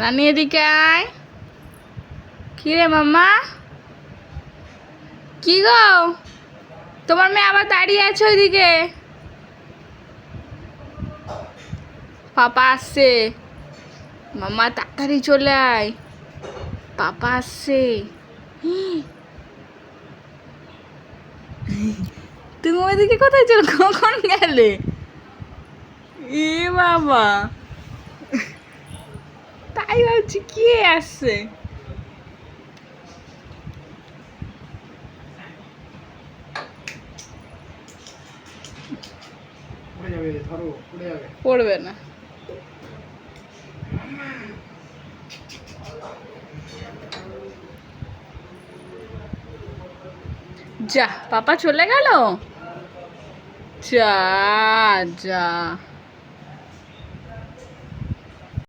রানী এদিকে আয়। কি রে মাম্মা? কি গো, তোমার মেয়ে আবার দাঁড়িয়ে আছে ওইদিকে। পাপা আসছে। মাম্মা তাড়াতাড়ি চলে আয়, পাপা আসছে। তুমি ওইদিকে কোথায় চল, কখন গেলে? এ বাবা, তাই ভাবছি কে আসছে। পড়বে না। যা, পাপা চলে গেল। যা যা।